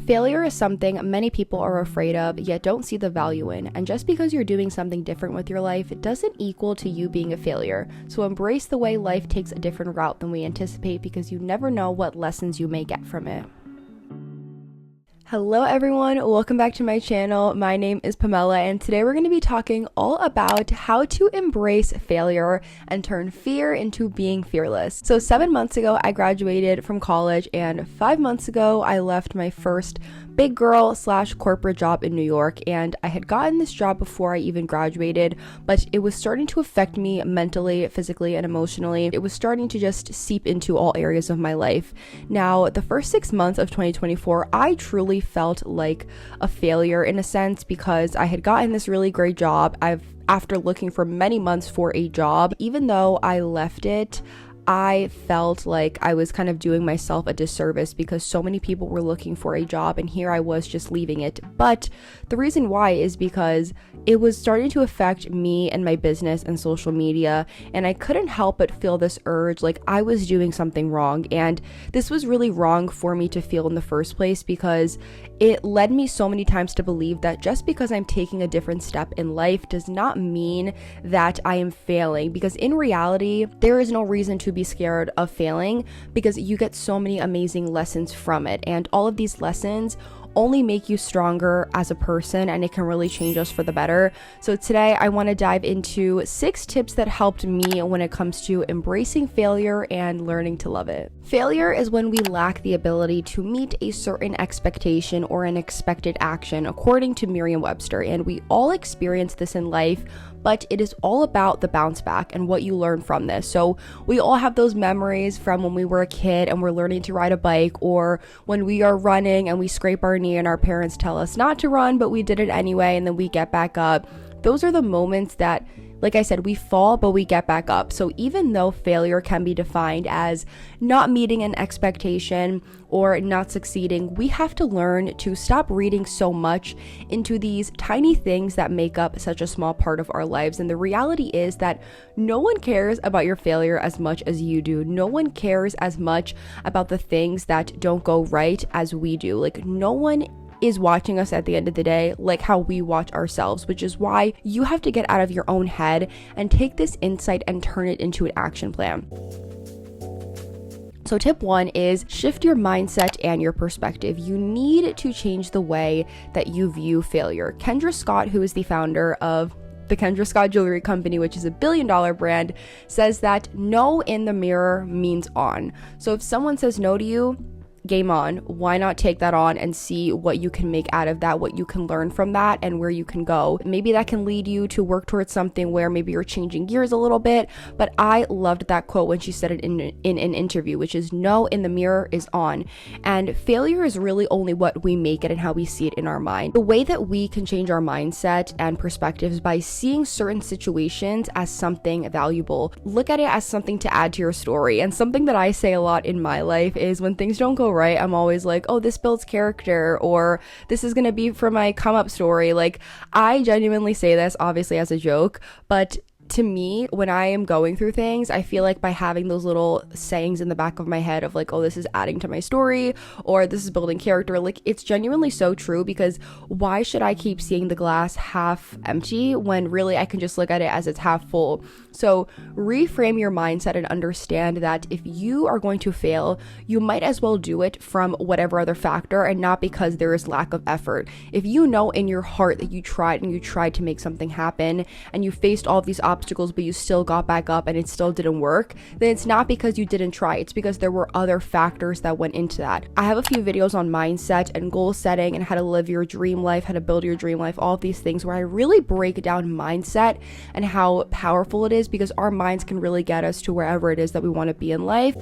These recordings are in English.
Failure is something many people are afraid of, yet don't see the value in. And just because you're doing something different with your life, it doesn't equal to you being a failure. So embrace the way life takes a different route than we anticipate, because you never know what lessons you may get from it. Hello everyone, welcome back to my channel. My name is Pamela, and today we're going to be talking all about how to embrace failure and turn fear into being fearless. So 7 months ago, I graduated from college, and 5 months ago, I left my first big girl / corporate job in New York. And I had gotten this job before I even graduated, but it was starting to affect me mentally, physically, and emotionally. It was starting to just seep into all areas of my life. Now, the first 6 months of 2024, I truly felt like a failure in a sense, because I had gotten this really great job. After looking for many months for a job, even though I left it, I felt like I was kind of doing myself a disservice because so many people were looking for a job and here I was just leaving it. But the reason why is because it was starting to affect me and my business and social media, and I couldn't help but feel this urge like I was doing something wrong. And this was really wrong for me to feel in the first place, because it led me so many times to believe that just because I'm taking a different step in life does not mean that I am failing, because in reality, there is no reason to be scared of failing, because you get so many amazing lessons from it, and all of these lessons only make you stronger as a person, and it can really change us for the better. So today I want to dive into 6 tips that helped me when it comes to embracing failure and learning to love it. Failure is when we lack the ability to meet a certain expectation or an expected action, according to Merriam-Webster, and we all experience this in life, but it is all about the bounce back and what you learn from this. So we all have those memories from when we were a kid and we're learning to ride a bike, or when we are running and we scrape our knee and our parents tell us not to run, but we did it anyway, and then we get back up. Those are the moments that, like I said, we fall, but we get back up. So even though failure can be defined as not meeting an expectation or not succeeding, we have to learn to stop reading so much into these tiny things that make up such a small part of our lives. And the reality is that no one cares about your failure as much as you do. No one cares as much about the things that don't go right as we do. Like, no one is watching us at the end of the day like how we watch ourselves, which is why you have to get out of your own head and take this insight and turn it into an action plan. So tip 1 is shift your mindset and your perspective. You need to change the way that you view failure. Kendra Scott, who is the founder of the Kendra Scott Jewelry Company, which is a $1 billion brand, says that no in the mirror means on. So if someone says no to you, game on. Why not take that on and see what you can make out of that, what you can learn from that, and where you can go. Maybe that can lead you to work towards something where maybe you're changing gears a little bit. But I loved that quote when she said it in an interview, which is no in the mirror is on. And failure is really only what we make it and how we see it in our mind. The way that we can change our mindset and perspectives by seeing certain situations as something valuable. Look at it as something to add to your story. And something that I say a lot in my life is when things don't go right, I'm always like, oh, this builds character, or this is gonna be for my come up story. Like, I genuinely say this obviously as a joke, but to me, when I am going through things, I feel like by having those little sayings in the back of my head of like, oh, this is adding to my story, or this is building character, like, it's genuinely so true, because why should I keep seeing the glass half empty when really I can just look at it as it's half full? So reframe your mindset and understand that if you are going to fail, you might as well do it from whatever other factor and not because there is lack of effort. If you know in your heart that you tried to make something happen and you faced all of these obstacles, but you still got back up and it still didn't work, then it's not because you didn't try. It's because there were other factors that went into that. I have a few videos on mindset and goal setting and how to live your dream life, how to build your dream life, all of these things where I really break down mindset and how powerful it is, because our minds can really get us to wherever it is that we want to be in life.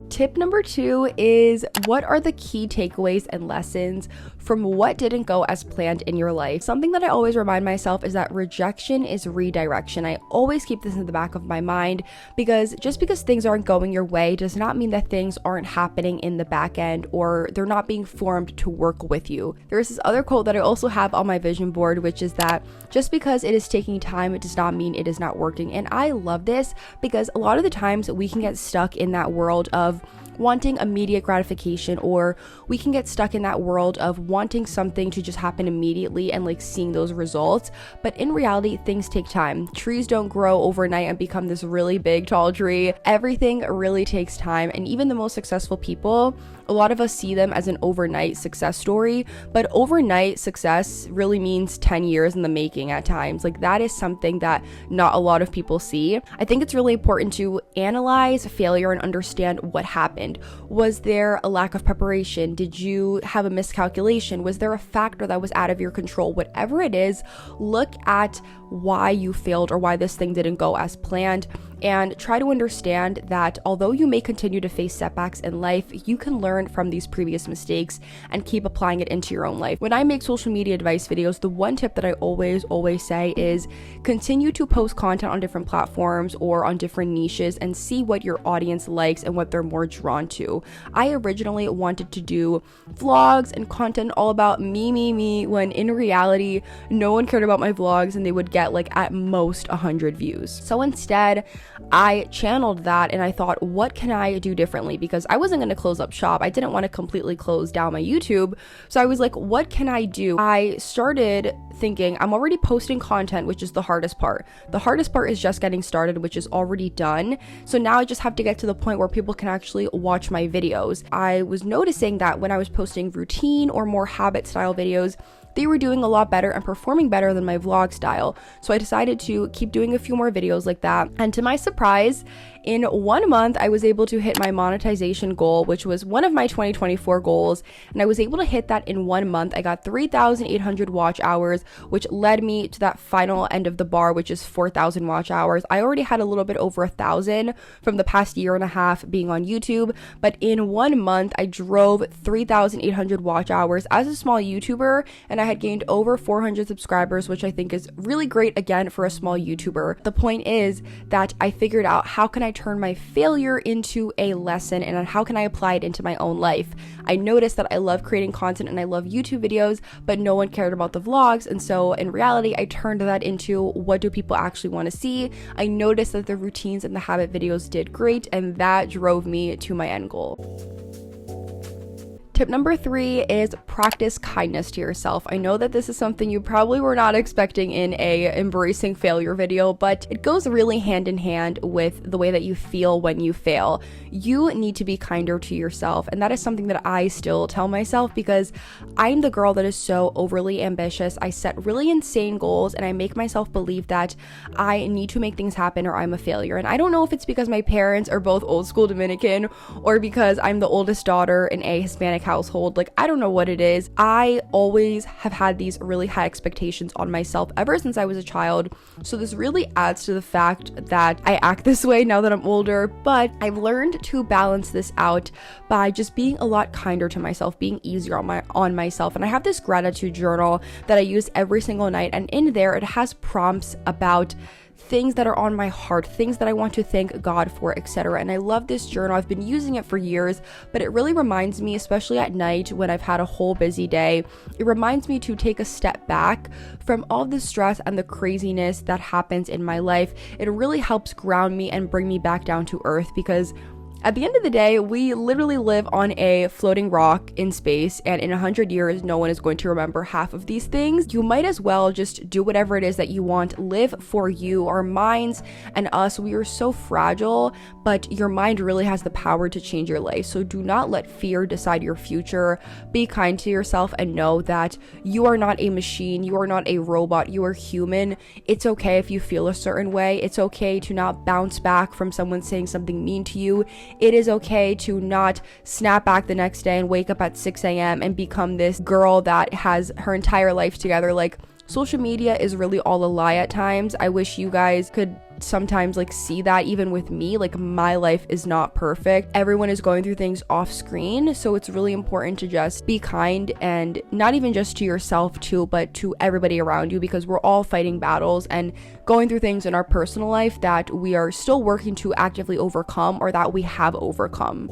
Tip number 2 is, what are the key takeaways and lessons from what didn't go as planned in your life? Something that I always remind myself is that rejection is redirection. I always keep this in the back of my mind, because just because things aren't going your way does not mean that things aren't happening in the back end, or they're not being formed to work with you. There's this other quote that I also have on my vision board, which is that just because it is taking time, it does not mean it is not working. And I love this, because a lot of the times we can get stuck in that world of wanting immediate gratification, or we can get stuck in that world of wanting something to just happen immediately and like seeing those results. But in reality, things take time. Trees don't grow overnight and become this really big tall tree. Everything really takes time, and even the most successful people, a lot of us see them as an overnight success story, but overnight success really means 10 years in the making at times. Like, that is something that not a lot of people see. I think it's really important to analyze failure and understand what happened. Was there a lack of preparation? Did you have a miscalculation? Was there a factor that was out of your control? Whatever it is, look at why you failed or why this thing didn't go as planned, and try to understand that although you may continue to face setbacks in life, you can learn from these previous mistakes and keep applying it into your own life. When I make social media advice videos, the one tip that I always say is continue to post content on different platforms or on different niches and see what your audience likes and what they're more drawn to. I originally wanted to do vlogs and content all about me, when in reality, no one cared about my vlogs and they would get like at most 100 views. So instead, I channeled that and I thought, what can I do differently? Because I wasn't going to close up shop. I didn't want to completely close down my YouTube. So I was like, what can I do? I started thinking, I'm already posting content, which is the hardest part. The hardest part is just getting started, which is already done. So now I just have to get to the point where people can actually watch my videos. I was noticing that when I was posting routine or more habit style videos, they were doing a lot better and performing better than my vlog style. So I decided to keep doing a few more videos like that. And to my surprise, in 1 month, I was able to hit my monetization goal, which was one of my 2024 goals. And I was able to hit that in 1 month. I got 3,800 watch hours, which led me to that final end of the bar, which is 4,000 watch hours. I already had a little bit over 1,000 from the past year and a half being on YouTube. But in 1 month, I drove 3,800 watch hours as a small YouTuber, and I had gained over 400 subscribers, which I think is really great again for a small YouTuber. The point is that I figured out, how can I turn my failure into a lesson, and how can I apply it into my own life? I noticed that I love creating content and I love YouTube videos, but no one cared about the vlogs. And so in reality, I turned that into, what do people actually want to see? I noticed that the routines and the habit videos did great, and that drove me to my end goal. Tip number 3 is practice kindness to yourself. I know that this is something you probably were not expecting in a embracing failure video, but it goes really hand in hand with the way that you feel when you fail. You need to be kinder to yourself, and that is something that I still tell myself, because I'm the girl that is so overly ambitious. I set really insane goals and I make myself believe that I need to make things happen or I'm a failure. And I don't know if it's because my parents are both old school Dominican or because I'm the oldest daughter in a Hispanic household. Like, I don't know what it is. I always have had these really high expectations on myself ever since I was a child. So this really adds to the fact that I act this way now that I'm older, but I've learned to balance this out by just being a lot kinder to myself, being easier on myself. And I have this gratitude journal that I use every single night, and in there it has prompts about things that are on my heart, things that I want to thank God for, etc. And I love this journal. I've been using it for years, but it really reminds me, especially at night when I've had a whole busy day, it reminds me to take a step back from all the stress and the craziness that happens in my life. It really helps ground me and bring me back down to earth, because at the end of the day, we literally live on a floating rock in space, and in 100 years, no one is going to remember half of these things. You might as well just do whatever it is that you want. Live for you. Our minds and us, we are so fragile, but your mind really has the power to change your life. So do not let fear decide your future. Be kind to yourself and know that you are not a machine. You are not a robot. You are human. It's okay if you feel a certain way. It's okay to not bounce back from someone saying something mean to you. It is okay to not snap back the next day and wake up at 6 a.m. and become this girl that has her entire life together. Like, social media is really all a lie at times. I wish you guys could sometimes see that even with me. Like, my life is not perfect. Everyone is going through things off screen. So it's really important to just be kind, and not even just to yourself too, but to everybody around you, because we're all fighting battles and going through things in our personal life that we are still working to actively overcome, or that we have overcome.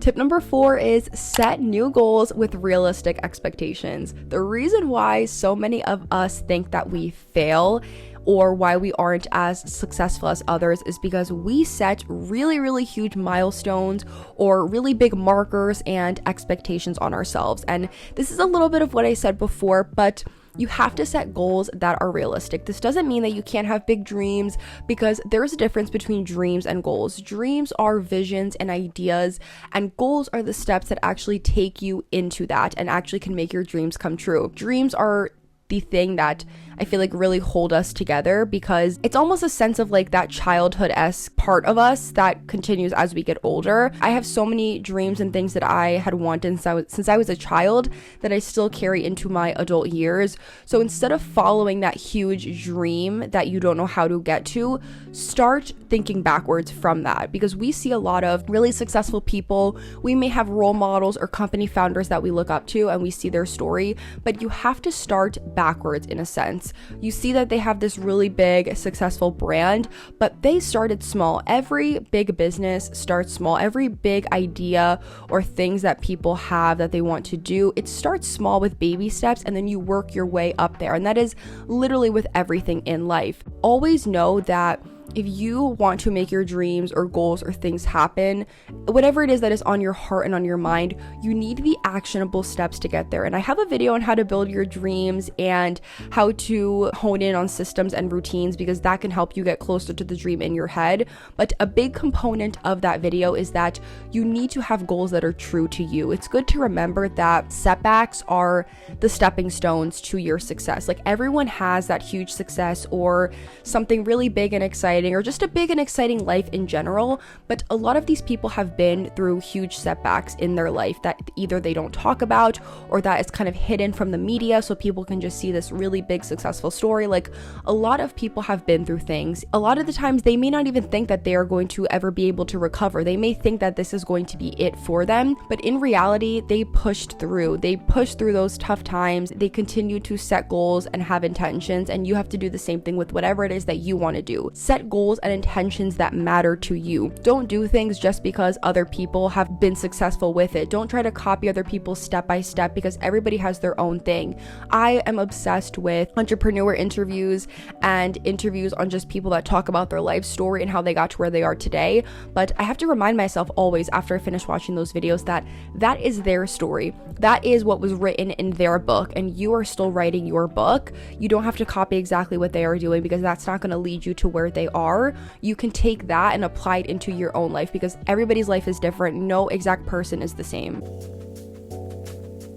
Tip number 4 is set new goals with realistic expectations. The reason why so many of us think that we fail or why we aren't as successful as others is because we set really, really huge milestones or really big markers and expectations on ourselves. And this is a little bit of what I said before, but you have to set goals that are realistic. This doesn't mean that you can't have big dreams, because there's a difference between dreams and goals. Dreams are visions and ideas, and goals are the steps that actually take you into that and actually can make your dreams come true. Dreams are the thing that I feel like really hold us together, because it's almost a sense of like that childhood-esque part of us that continues as we get older. I have so many dreams and things that I had wanted since I was a child that I still carry into my adult years. So instead of following that huge dream that you don't know how to get to, start thinking backwards from that, because we see a lot of really successful people. We may have role models or company founders that we look up to and we see their story, but you have to start backwards in a sense. You see that they have this really big, successful brand, but they started small. Every big business starts small. Every big idea or things that people have that they want to do, it starts small with baby steps, and then you work your way up there. And that is literally with everything in life. Always know that if you want to make your dreams or goals or things happen, whatever it is that is on your heart and on your mind, you need the actionable steps to get there. And I have a video on how to build your dreams and how to hone in on systems and routines, because that can help you get closer to the dream in your head. But a big component of that video is that you need to have goals that are true to you. It's good to remember that setbacks are the stepping stones to your success. Like, everyone has that huge success or something really big and exciting, or just a big and exciting life in general, but a lot of these people have been through huge setbacks in their life that either they don't talk about or that is kind of hidden from the media so people can just see this really big successful story. Like, a lot of people have been through things. A lot of the times they may not even think that they are going to ever be able to recover. They may think that this is going to be it for them, but in reality, they pushed through those tough times. They continue to set goals and have intentions, and you have to do the same thing with whatever it is that you want to do. Set goals and intentions that matter to you. Don't do things just because other people have been successful with it. Don't try to copy other people step by step, because everybody has their own thing. I am obsessed with entrepreneur interviews and interviews on just people that talk about their life story and how they got to where they are today. But I have to remind myself always after I finish watching those videos that that is their story. That is what was written in their book, and you are still writing your book. You don't have to copy exactly what they are doing, because that's not going to lead you to where they are. You can take that and apply it into your own life, because everybody's life is different. No exact person is the same.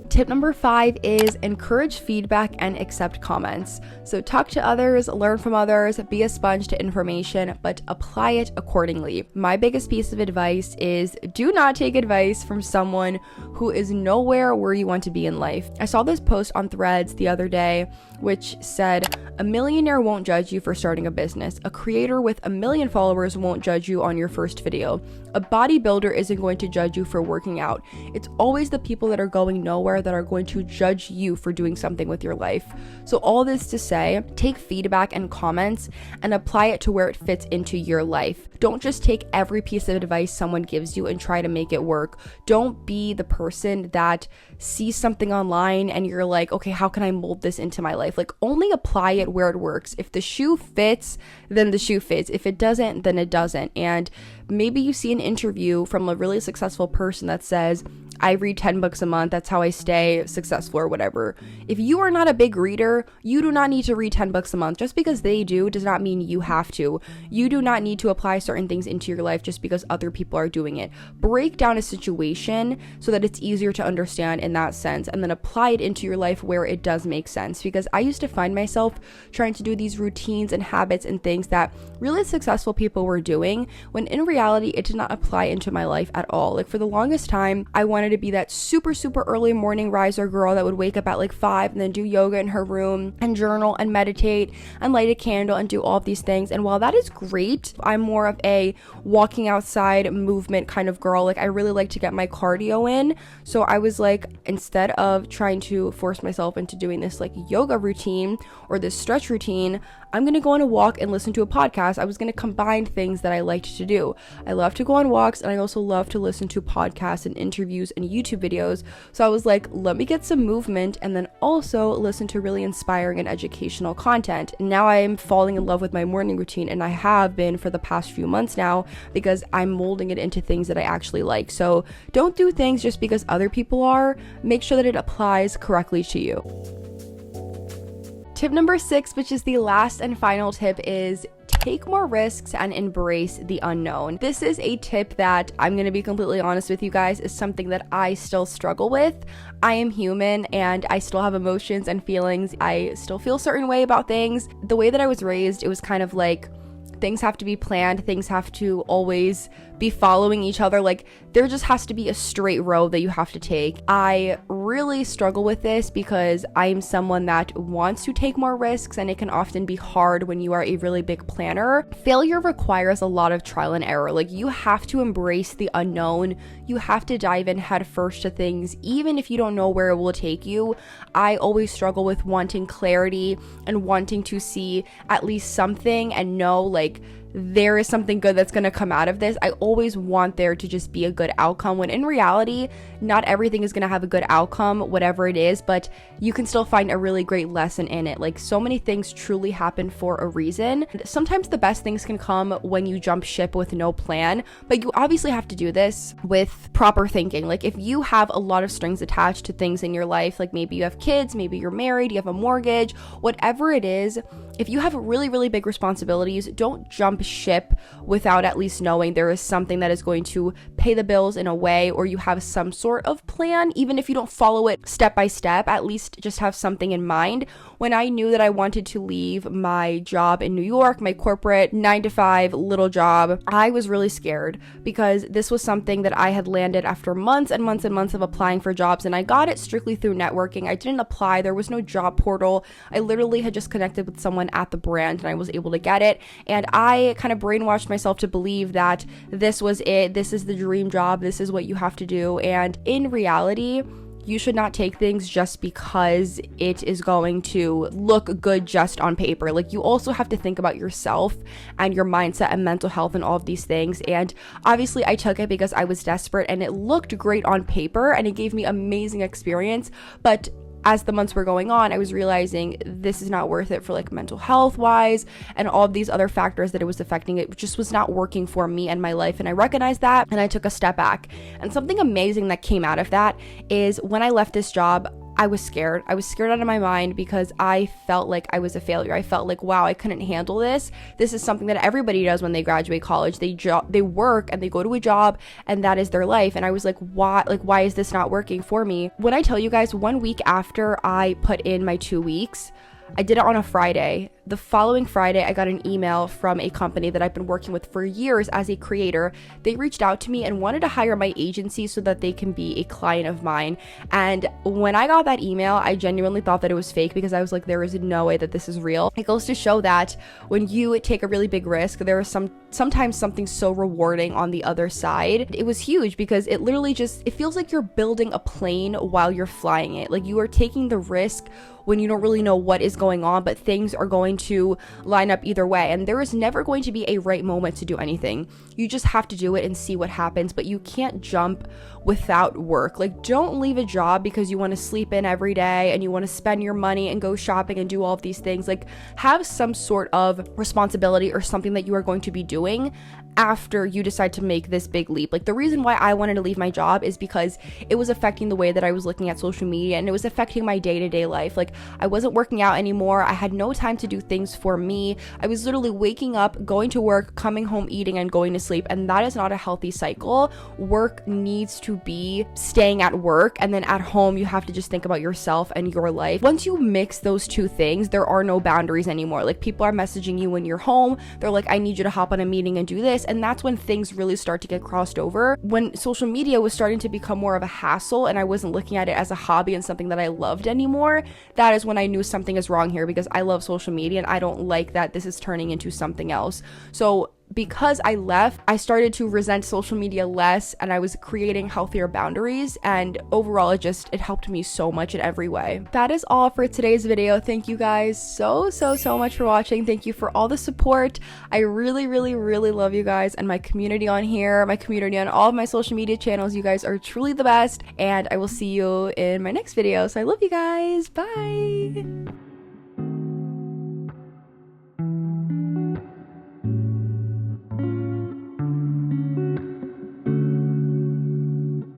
Tip number 5 is encourage feedback and accept comments. So talk to others, learn from others, be a sponge to information, but apply it accordingly. My biggest piece of advice is do not take advice from someone who is nowhere where you want to be in life. I saw this post on Threads the other day, which said, a millionaire won't judge you for starting a business. A creator with 1 million followers won't judge you on your first video. A bodybuilder isn't going to judge you for working out. It's always the people that are going nowhere that are going to judge you for doing something with your life. So all this to say, take feedback and comments and apply it to where it fits into your life. Don't just take every piece of advice someone gives you and try to make it work. Don't be the person that sees something online and you're like, okay, how can I mold this into my life? Like, only apply it where it works. If the shoe fits, then the shoe fits. If it doesn't, then it doesn't. And maybe you see an interview from a really successful person that says, I read 10 books a month, that's how I stay successful or whatever. If you are not a big reader, you do not need to read 10 books a month. Just because they do does not mean you have to. You do not need to apply certain things into your life just because other people are doing it. Break down a situation so that it's easier to understand in that sense, and then apply it into your life where it does make sense. Because I used to find myself trying to do these routines and habits and things that really successful people were doing, when in reality it did not apply into my life at all. Like, for the longest time, I wanted to be that super early morning riser girl that would wake up at like 5 and then do yoga in her room and journal and meditate and light a candle and do all of these things. And while that is great, I'm more of a walking outside movement kind of girl. Like, I really like to get my cardio in. So I was like, instead of trying to force myself into doing this like yoga routine or this stretch routine, I'm going to go on a walk and listen to a podcast. I was going to combine things that I liked to do. I love to go on walks, and I also love to listen to podcasts and interviews and YouTube videos. So I was like, let me get some movement and then also listen to really inspiring and educational content. And now I am falling in love with my morning routine, and I have been for the past few months now because I'm molding it into things that I actually like. So don't do things just because other people are. Make sure that it applies correctly to you. Tip number 6, which is the last and final tip, is take more risks and embrace the unknown. This is a tip that, I'm going to be completely honest with you guys, is something that I still struggle with. I am human and I still have emotions and feelings. I still feel a certain way about things. The way that I was raised, it was kind of like things have to be planned, things have to always be following each other. Like, there just has to be a straight road that you have to take. I really struggle with this because I am someone that wants to take more risks, and it can often be hard when you are a really big planner. Failure requires a lot of trial and error. Like, you have to embrace the unknown. You have to dive in head first to things, even if you don't know where it will take you. I always struggle with wanting clarity and wanting to see at least something and know, like, there is something good that's going to come out of this. I always want there to just be a good outcome, when in reality, not everything is going to have a good outcome, whatever it is, but you can still find a really great lesson in it. Like, so many things truly happen for a reason. Sometimes the best things can come when you jump ship with no plan, but you obviously have to do this with proper thinking. Like, if you have a lot of strings attached to things in your life, like maybe you have kids, maybe you're married, you have a mortgage, whatever it is, if you have really, really big responsibilities, don't jump ship without at least knowing there is something that is going to pay the bills in a way, or you have some sort of plan. Even if you don't follow it step by step, at least just have something in mind. When I knew that I wanted to leave my job in New York, my corporate 9-to-5 little job, I was really scared because this was something that I had landed after months and months and months of applying for jobs, and I got it strictly through networking. I didn't apply. There was no job portal. I literally had just connected with someone at the brand and I was able to get it. And I kind of brainwashed myself to believe that this was it. This is the dream job. This is what you have to do. And in reality, you should not take things just because it is going to look good just on paper. Like, you also have to think about yourself and your mindset and mental health and all of these things. And obviously I took it because I was desperate and it looked great on paper and it gave me amazing experience. But as the months were going on, I was realizing this is not worth it for like mental health wise and all of these other factors that it was affecting. It just was not working for me and my life. And I recognized that and I took a step back. And something amazing that came out of that is when I left this job, I was scared. I was scared out of my mind because I felt like I was a failure. I felt like, wow, I couldn't handle this. This is something that everybody does when they graduate college. They work and they go to a job and that is their life. And I was like, why is this not working for me? When I tell you guys, 1 week after I put in my 2 weeks, I did it on a Friday. The following Friday, I got an email from a company that I've been working with for years as a creator. They reached out to me and wanted to hire my agency so that they can be a client of mine. And when I got that email, I genuinely thought that it was fake because I was like, there is no way that this is real. It goes to show that when you take a really big risk, there is sometimes something so rewarding on the other side. It was huge because it literally it feels like you're building a plane while you're flying it. Like, you are taking the risk when you don't really know what is going on, but things are going to line up either way. And there is never going to be a right moment to do anything. You just have to do it and see what happens, but you can't jump without work. Like, don't leave a job because you want to sleep in every day and you want to spend your money and go shopping and do all of these things. Like, have some sort of responsibility or something that you are going to be doing after you decide to make this big leap. Like, the reason why I wanted to leave my job is because it was affecting the way that I was looking at social media and it was affecting my day-to-day life. Like, I wasn't working out anymore. I had no time to do things for me. I was literally waking up, going to work, coming home, eating, and going to sleep. And that is not a healthy cycle. Work needs to be staying at work, and then at home, you have to just think about yourself and your life. Once you mix those two things, there are no boundaries anymore. Like, people are messaging you when you're home. They're like, I need you to hop on a meeting and do this. And that's when things really start to get crossed over. When social media was starting to become more of a hassle and I wasn't looking at it as a hobby and something that I loved anymore, that is when I knew something is wrong here, because I love social media and I don't like that this is turning into something else. So because I left, I started to resent social media less, and I was creating healthier boundaries, and overall it helped me so much in every way. That is all for today's video. Thank you guys so much for watching. Thank you for all the support. I really love you guys and my community on here, my community on all of my social media channels. You guys are truly the best, and I will see you in my next video. So I love you guys. Bye.